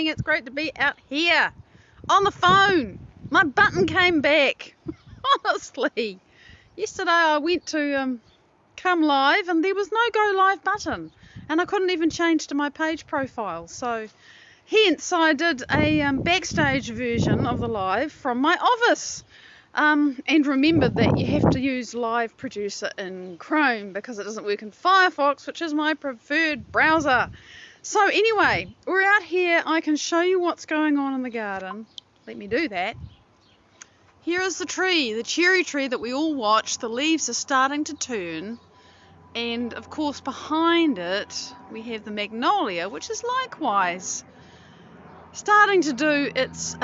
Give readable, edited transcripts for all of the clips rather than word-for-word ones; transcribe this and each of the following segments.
It's great to be out here on the phone. My button came back. Honestly, yesterday I went to come live and there was no go live button, and I couldn't even change to my page profile. So hence I did a backstage version of the live from my office. And remembered that you have to use Live Producer in Chrome because it doesn't work in Firefox, which is my preferred browser. So anyway, we're out here. I can show you what's going on in the garden. Let me do that. Here is the tree, the cherry tree that we all watch. The leaves are starting to turn. And of course behind it we have the magnolia, which is likewise starting to do its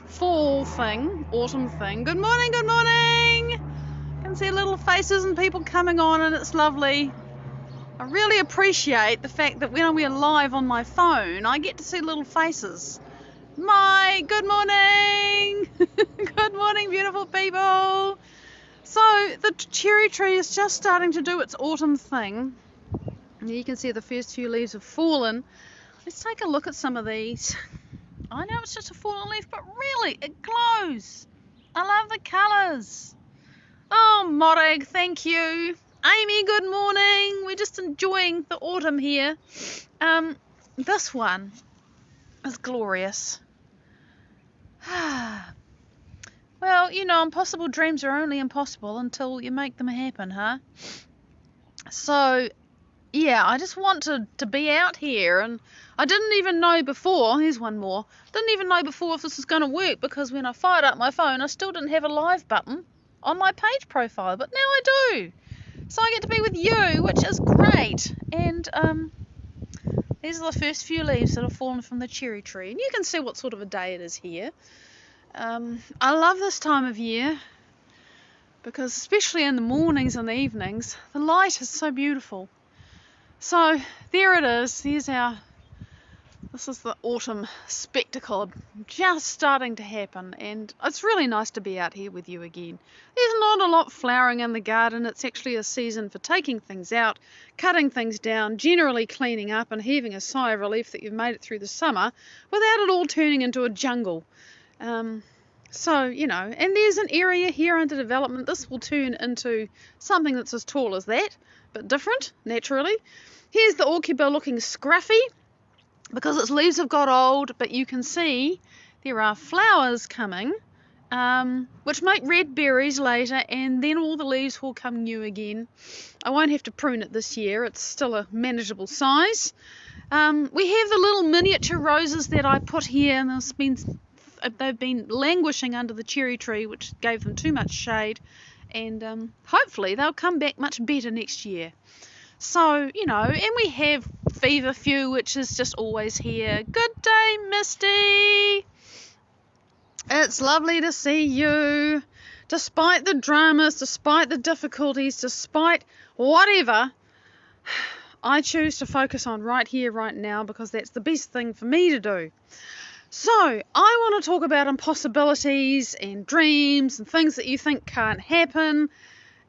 fall thing, autumn thing. Good morning, good morning. I can see little faces and people coming on, and it's lovely. I really appreciate the fact that when we're live on my phone, I get to see little faces. Good morning. Good morning, beautiful people. So the cherry tree is just starting to do its autumn thing. You can see the first few leaves have fallen. Let's take a look at some of these. I know it's just a fallen leaf, but really, it glows. I love the colours. Oh, Morag, thank you. Amy, good morning. We're just enjoying the autumn here. This one is glorious. Well, you know, impossible dreams are only impossible until you make them happen, huh? So, yeah, I just wanted to be out here, and I didn't even know before, here's one more, didn't even know before if this was going to work, because when I fired up my phone I still didn't have a live button on my page profile, but now I do. So I get to be with you, which is great. And these are the first few leaves that have fallen from the cherry tree, and you can see what sort of a day it is here. I love this time of year because especially in the mornings and the evenings the light is so beautiful. So there it is. This is the autumn spectacle just starting to happen, and it's really nice to be out here with you again. There's not a lot flowering in the garden. It's actually a season for taking things out, cutting things down, generally cleaning up and heaving a sigh of relief that you've made it through the summer without it all turning into a jungle. So, you know, and there's an area here under development. This will turn into something that's as tall as that, but different, naturally. Here's the orchid looking scruffy because its leaves have got old, but you can see there are flowers coming, which make red berries later, and then all the leaves will come new again. I won't have to prune it this year. It's still a manageable size. We have the little miniature roses that I put here, and they've been languishing under the cherry tree, which gave them too much shade, and hopefully they'll come back much better next year. So, you know, and we have feverfew, which is just always here. Good day, Misty. It's lovely to see you. Despite the dramas, despite the difficulties, despite whatever, I choose to focus on right here, right now, because that's the best thing for me to do. So, I want to talk about impossibilities and dreams and things that you think can't happen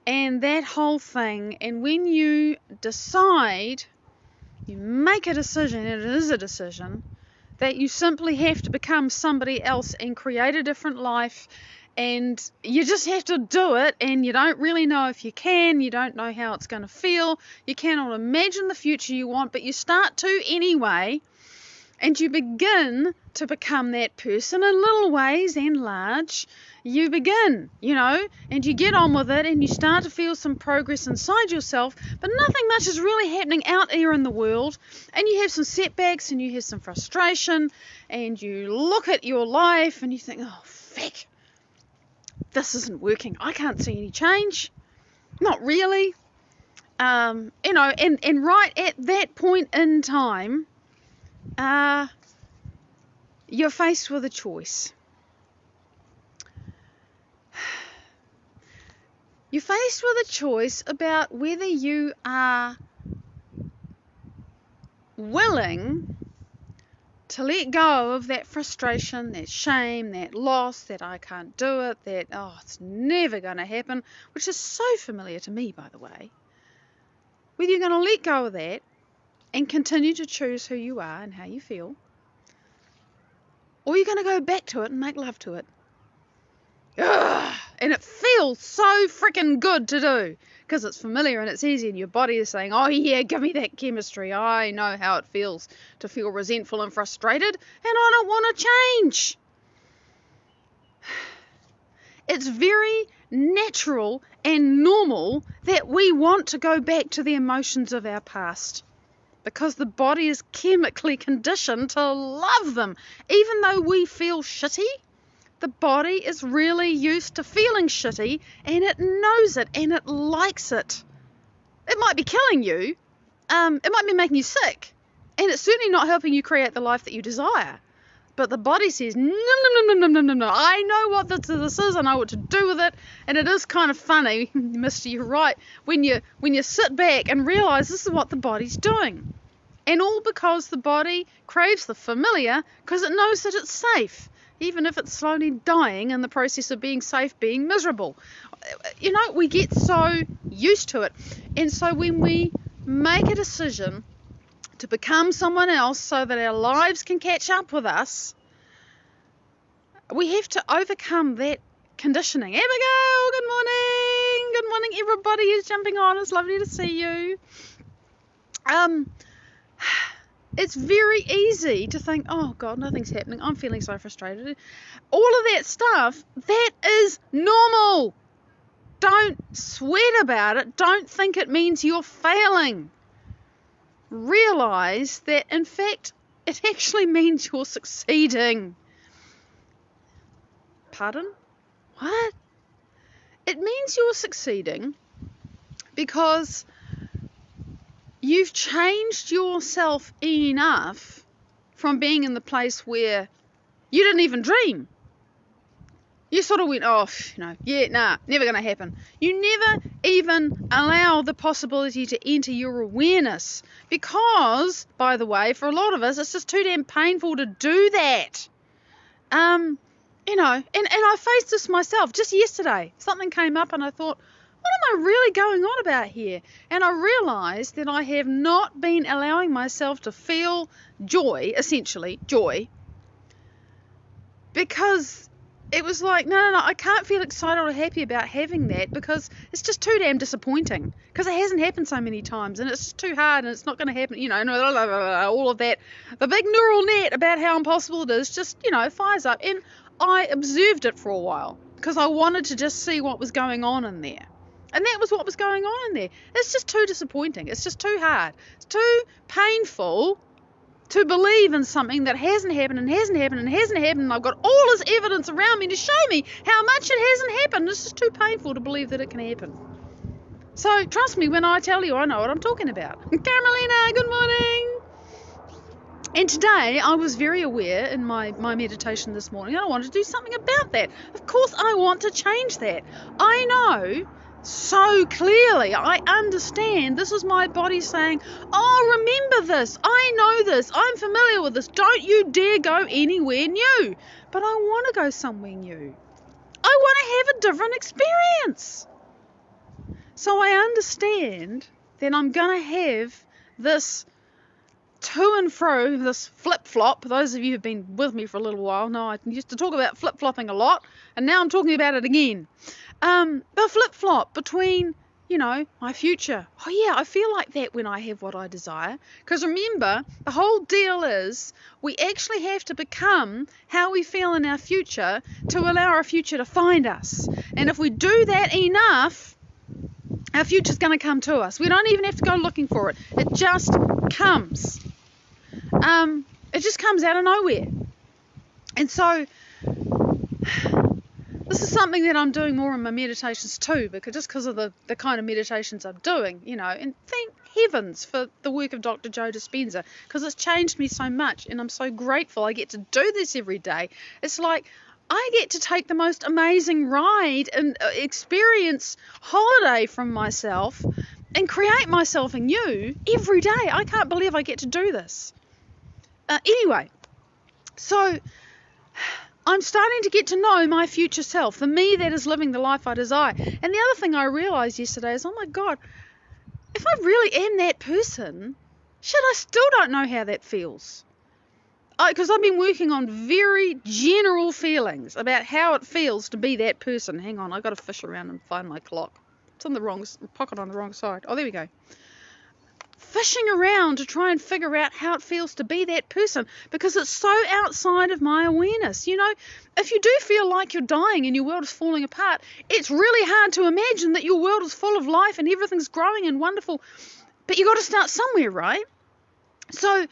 and that whole thing. And when you decide, you make a decision, and it is a decision, that you simply have to become somebody else and create a different life, and you just have to do it, and you don't really know if you can, you don't know how it's going to feel, you cannot imagine the future you want, but you start to anyway. And you begin to become that person in little ways and large. You begin, you know, and you get on with it, and you start to feel some progress inside yourself, but nothing much is really happening out here in the world. And you have some setbacks, and you have some frustration, and you look at your life and you think, oh, feck, this isn't working. I can't see any change. Not really. You know, and right at that point in time, you're faced with a choice. You're faced with a choice about whether you are willing to let go of that frustration, that shame, that loss, that I can't do it, that, oh, it's never going to happen, which is so familiar to me, by the way. Whether you're going to let go of that and continue to choose who you are and how you feel, or you're going to go back to it and make love to it. Ugh. And it feels so freaking good to do because it's familiar and it's easy, and your body is saying, oh yeah, give me that chemistry. I know how it feels to feel resentful and frustrated, and I don't want to change. It's very natural and normal that we want to go back to the emotions of our past, because the body is chemically conditioned to love them. Even though we feel shitty, the body is really used to feeling shitty, and it knows it and it likes it. It might be killing you, it might be making you sick, and it's certainly not helping you create the life that you desire. But the body says, no, no, no, no, no, no, no. I know what this is. I know what to do with it. And it is kind of funny, mister, you're right, when you sit back and realise this is what the body's doing. And all because the body craves the familiar, because it knows that it's safe, even if it's slowly dying in the process of being safe, being miserable. You know, we get so used to it. And so when we make a decision to become someone else so that our lives can catch up with us, we have to overcome that conditioning. Abigail, good morning. Good morning, everybody who's jumping on. It's lovely to see you. It's very easy to think, oh God, nothing's happening. I'm feeling so frustrated. All of that stuff, that is normal. Don't sweat about it. Don't think it means you're failing. Realise that, in fact, it actually means you're succeeding. Pardon? What? It means you're succeeding because you've changed yourself enough from being in the place where you didn't even dream. You sort of went, oh, never going to happen. You never even allow the possibility to enter your awareness because, by the way, for a lot of us, it's just too damn painful to do that. And I faced this myself just yesterday. Something came up and I thought, what am I really going on about here? And I realised that I have not been allowing myself to feel joy, essentially, joy, because it was like, no, I can't feel excited or happy about having that because it's just too damn disappointing because it hasn't happened so many times and it's too hard and it's not going to happen, all of that. The big neural net about how impossible it is just, fires up. And I observed it for a while because I wanted to just see what was going on in there. And that was what was going on in there. It's just too disappointing. It's just too hard. It's too painful to believe in something that hasn't happened and hasn't happened and hasn't happened, and I've got all this evidence around me to show me how much it hasn't happened. It's just too painful to believe that it can happen. So trust me when I tell you I know what I'm talking about. Carmelina, good morning. And today I was very aware in my meditation this morning, I wanted to do something about that. Of course I want to change that. I know so clearly, I understand. This is my body saying, oh, remember this. I know this. I'm familiar with this. Don't you dare go anywhere new. But I want to go somewhere new. I want to have a different experience. So I understand that I'm going to have this to and fro, this flip-flop. Those of you who've been with me for a little while know I used to talk about flip-flopping a lot, and now I'm talking about it again. The flip-flop between, my future. Oh yeah, I feel like that when I have what I desire. Because remember, the whole deal is we actually have to become how we feel in our future to allow our future to find us. And if we do that enough, our future's going to come to us. We don't even have to go looking for it. It just comes. It just comes out of nowhere. And so this is something that I'm doing more in my meditations too, because of the kind of meditations I'm doing, and thank heavens for the work of Dr. Joe Dispenza, because it's changed me so much, and I'm so grateful I get to do this every day. It's like I get to take the most amazing ride and experience holiday from myself and create myself anew every day. I can't believe I get to do this. Anyway, so I'm starting to get to know my future self, the me that is living the life I desire. And the other thing I realised yesterday is, oh my God, if I really am that person, shit, I still don't know how that feels. because I've been working on very general feelings about how it feels to be that person. Hang on, I've got to fish around and find my clock. It's in the wrong pocket on the wrong side. Oh, there we go. Fishing around to try and figure out how it feels to be that person, because it's so outside of my awareness. You know, if you do feel like you're dying and your world is falling apart, it's really hard to imagine that your world is full of life and everything's growing and wonderful. But you got to start somewhere, right? So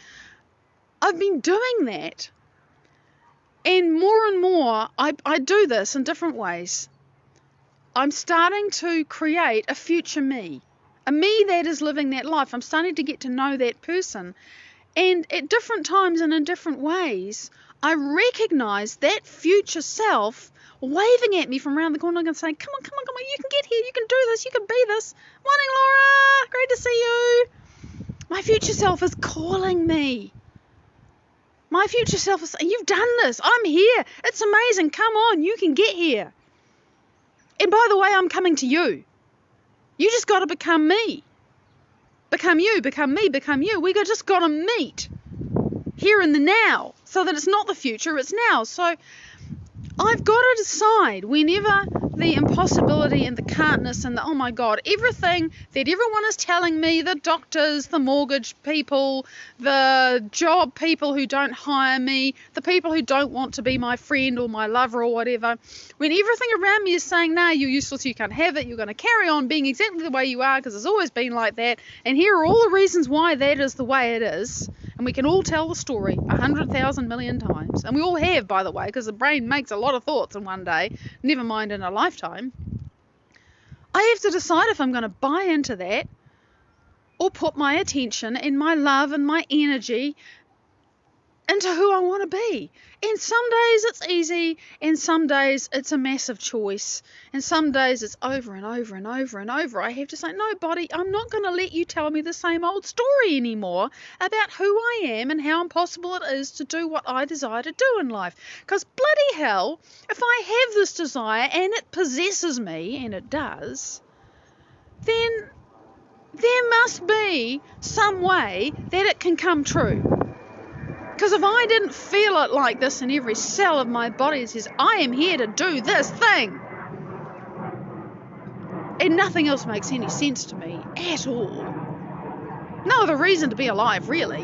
I've been doing that, and more I do this in different ways. I'm starting to create a future me, a me that is living that life. I'm starting to get to know that person, and at different times and in different ways, I recognize that future self waving at me from around the corner and saying, come on, you can get here, you can do this, you can be this. Morning, Laura, great to see you. My future self is calling me. My future self is saying, you've done this, I'm here, it's amazing, come on, you can get here. And by the way, I'm coming to you. You just got to become me. Become you, become me, become you. We just got to meet here in the now, so that it's not the future, it's now. So I've got to decide whenever the impossibility and the can'tness and the, oh my God, everything that everyone is telling me, the doctors, the mortgage people, the job people who don't hire me, the people who don't want to be my friend or my lover or whatever, when everything around me is saying, nah, you're useless, you can't have it, you're going to carry on being exactly the way you are because it's always been like that, and here are all the reasons why that is the way it is, and we can all tell the story 100,000 million times, and we all have, by the way, because the brain makes a lot of thoughts in one day, never mind in a lifetime. I have to decide if I'm going to buy into that or put my attention and my love and my energy into who I want to be. And some days it's easy, and some days it's a massive choice, and some days it's over and over and over and over. I have to say, no, body, I'm not going to let you tell me the same old story anymore about who I am and how impossible it is to do what I desire to do in life. Because bloody hell, if I have this desire and it possesses me, and it does, then there must be some way that it can come true. Because if I didn't feel it like this in every cell of my body, it says, I am here to do this thing, and nothing else makes any sense to me at all. No other reason to be alive, really.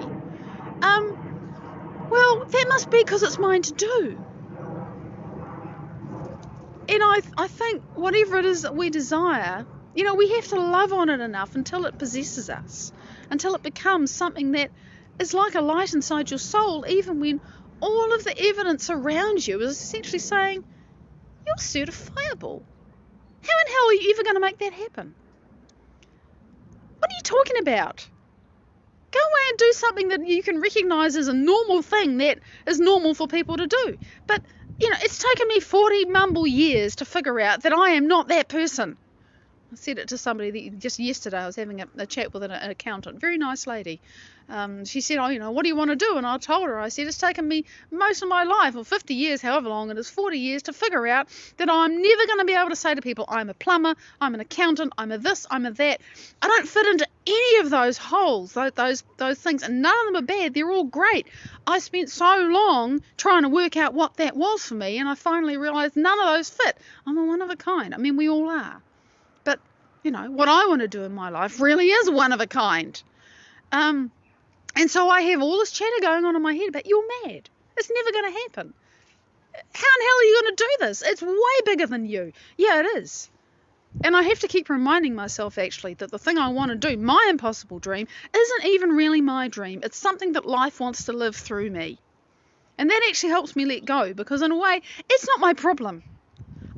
Well, that must be because it's mine to do. And I think whatever it is that we desire, you know, we have to love on it enough until it possesses us, until it becomes something that is like a light inside your soul, even when all of the evidence around you is essentially saying, you're certifiable. How in hell are you ever going to make that happen? What are you talking about? Go away and do something that you can recognise as a normal thing that is normal for people to do. But, you know, it's taken me 40 mumble years to figure out that I am not that person. I said it to somebody just yesterday. I was having a chat with an accountant, very nice lady. She said, oh, you know, what do you want to do? And I told her, I said, it's taken me most of my life, or 50 years, however long it is, 40 years, to figure out that I'm never going to be able to say to people, I'm a plumber, I'm an accountant, I'm a this, I'm a that. I don't fit into any of those holes, those things, and none of them are bad. They're all great. I spent so long trying to work out what that was for me, and I finally realised none of those fit. I'm a one of a kind. I mean, we all are. But, you know, what I want to do in my life really is one of a kind. And so I have all this chatter going on in my head about, you're mad. It's never going to happen. How in hell are you going to do this? It's way bigger than you. Yeah, it is. And I have to keep reminding myself, actually, that the thing I want to do, my impossible dream, isn't even really my dream. It's something that life wants to live through me. And that actually helps me let go, because in a way, it's not my problem.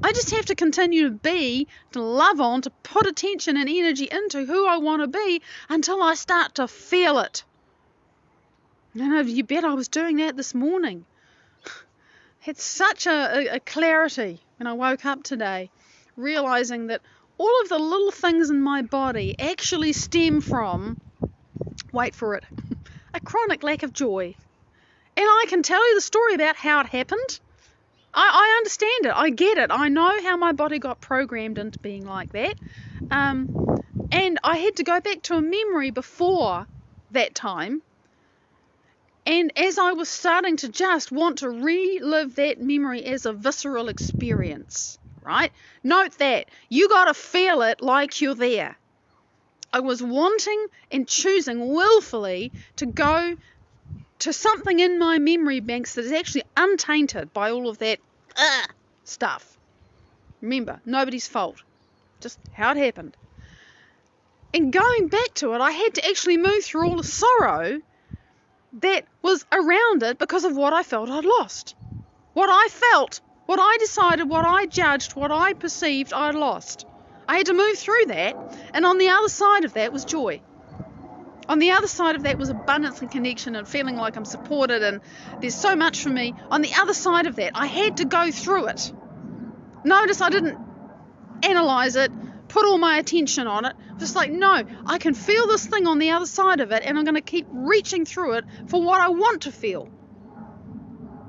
I just have to continue to be, to love on, to put attention and energy into who I want to be until I start to feel it. And you bet I was doing that this morning. Had such a clarity when I woke up today, realizing that all of the little things in my body actually stem from, wait for it, a chronic lack of joy. And I can tell you the story about how it happened. I understand it. I get it. I know how my body got programmed into being like that. And I had to go back to a memory before that time And as I was starting to just want to relive that memory as a visceral experience, right? Note that. You got to feel it like you're there. I was wanting and choosing willfully to go to something in my memory banks that is actually untainted by all of that stuff. Remember, nobody's fault. Just how it happened. And going back to it, I had to actually move through all the sorrow that was around it because of what I felt I'd lost. What I felt, what I decided, what I judged, what I perceived I'd lost. I had to move through that, and on the other side of that was joy. On the other side of that was abundance and connection and feeling like I'm supported and there's so much for me. On the other side of that, I had to go through it. Notice I didn't analyze it, put all my attention on it. Just like, no, I can feel this thing on the other side of it, and I'm going to keep reaching through it for what I want to feel.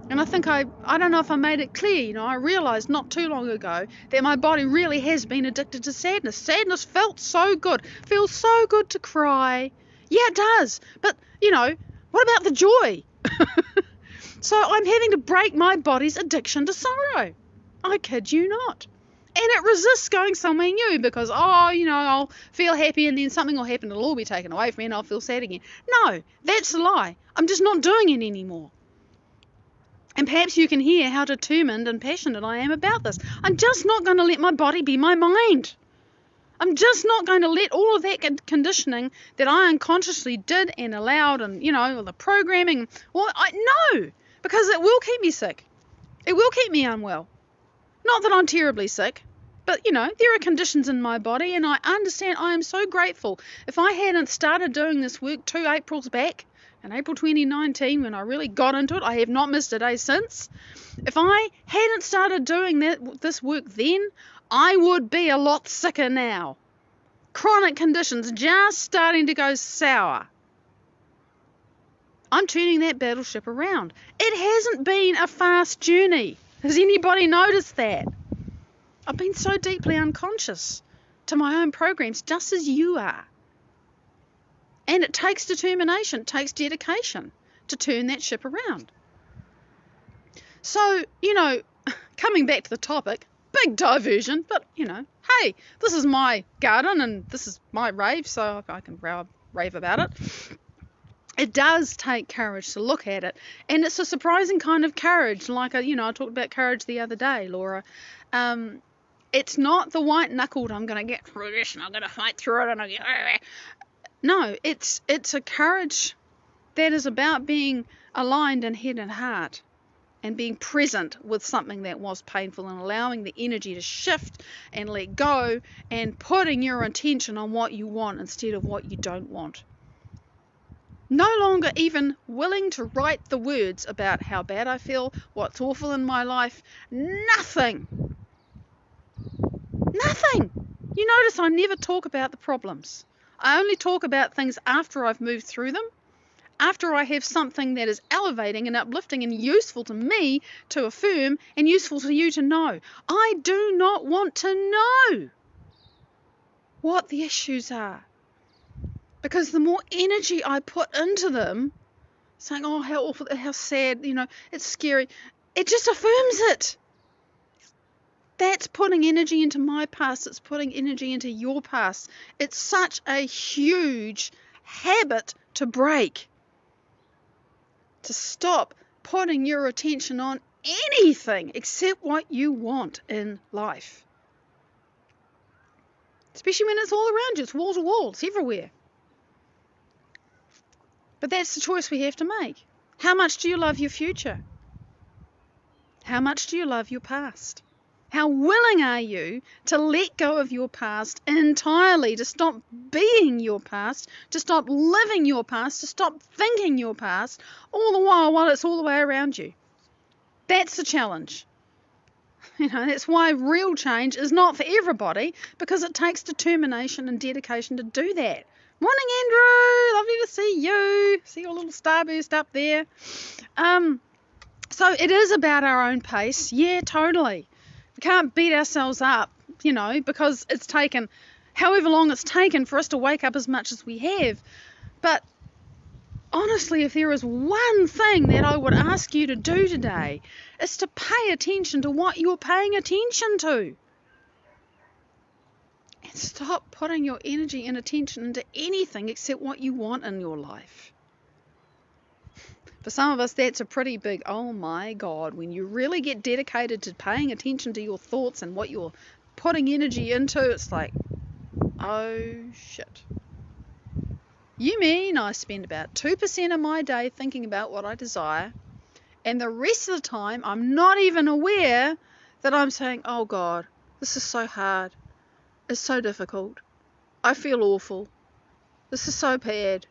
And I think I don't know if I made it clear, I realized not too long ago that my body really has been addicted to sadness. Sadness felt so good. Feels so good to cry. Yeah, it does. But, what about the joy? So I'm having to break my body's addiction to sorrow. I kid you not. And it resists going somewhere new because, I'll feel happy and then something will happen. It'll all be taken away from me and I'll feel sad again. No, that's a lie. I'm just not doing it anymore. And perhaps you can hear how determined and passionate I am about this. I'm just not going to let my body be my mind. I'm just not going to let all of that conditioning that I unconsciously did and allowed and, the programming, no, because it will keep me sick. It will keep me unwell. Not that I'm terribly sick, but, there are conditions in my body, and I understand. I am so grateful. If I hadn't started doing this work 2 Aprils back, in April 2019, when I really got into it, I have not missed a day since. If I hadn't started doing this work then, I would be a lot sicker now. Chronic conditions just starting to go sour. I'm turning that battleship around. It hasn't been a fast journey. Has anybody noticed that? I've been so deeply unconscious to my own programs, just as you are. And it takes determination, it takes dedication to turn that ship around. So, coming back to the topic, big diversion, but, hey, this is my garden and this is my rave, so I can rave about it. It does take courage to look at it, and it's a surprising kind of courage. Like, I talked about courage the other day, Laura. It's not the white-knuckled, I'm going to get through this and I'm going to fight through it and No, it's a courage that is about being aligned in head and heart and being present with something that was painful and allowing the energy to shift and let go and putting your attention on what you want instead of what you don't want. No longer even willing to write the words about how bad I feel, what's awful in my life. Nothing. You notice I never talk about the problems. I only talk about things after I've moved through them, after I have something that is elevating and uplifting and useful to me to affirm and useful to you to know. I do not want to know what the issues are. Because the more energy I put into them, saying, oh, how awful, how sad, it's scary, it just affirms it. That's putting energy into my past. It's putting energy into your past. It's such a huge habit to break. To stop putting your attention on anything except what you want in life. Especially when it's all around you. It's wall to wall. It's everywhere. But that's the choice we have to make. How much do you love your future? How much do you love your past? How willing are you to let go of your past entirely, to stop being your past, to stop living your past, to stop thinking your past, all the while it's all the way around you? That's the challenge. That's why real change is not for everybody, because it takes determination and dedication to do that. Morning, Andrew. Lovely to see you. See your little starburst up there. So it is about our own pace. Yeah, totally. We can't beat ourselves up, because it's taken however long it's taken for us to wake up as much as we have. But honestly, if there is one thing that I would ask you to do today, it's to pay attention to what you're paying attention to. And stop putting your energy and attention into anything except what you want in your life. For some of us, that's a pretty big, oh my God, when you really get dedicated to paying attention to your thoughts and what you're putting energy into, it's like, oh shit. You mean I spend about 2% of my day thinking about what I desire, and the rest of the time I'm not even aware that I'm saying, oh God, this is so hard. It's so difficult. I feel awful. This is so bad.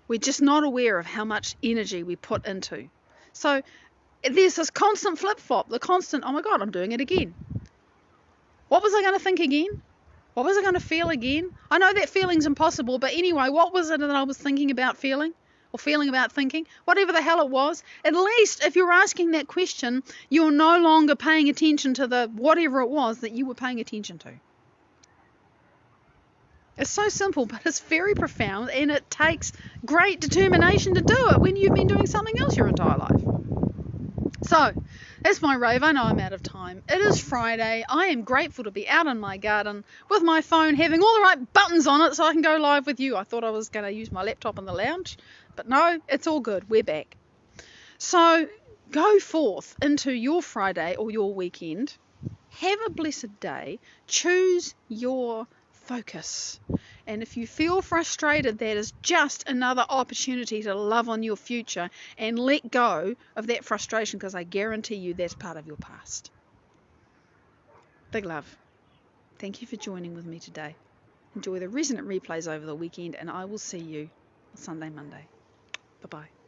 We're just not aware of how much energy we put into. So there's this constant flip-flop, the constant, oh my God, I'm doing it again. What was I going to think again? What was I going to feel again? I know that feeling's impossible, but anyway, what was it that I was thinking about feeling? Or feeling about thinking? Whatever the hell it was. At least if you're asking that question, you're no longer paying attention to the whatever it was that you were paying attention to. It's so simple, but it's very profound, and it takes great determination to do it when you've been doing something else your entire life. So, that's my rave. I know I'm out of time. It is Friday. I am grateful to be out in my garden with my phone having all the right buttons on it so I can go live with you. I thought I was going to use my laptop in the lounge, but no, it's all good. We're back. So, go forth into your Friday or your weekend. Have a blessed day. Choose your focus. And if you feel frustrated, that is just another opportunity to love on your future and let go of that frustration, because I guarantee you that's part of your past. Big love. Thank you for joining with me today. Enjoy the resonant replays over the weekend, and I will see you Sunday, Monday. Bye-bye.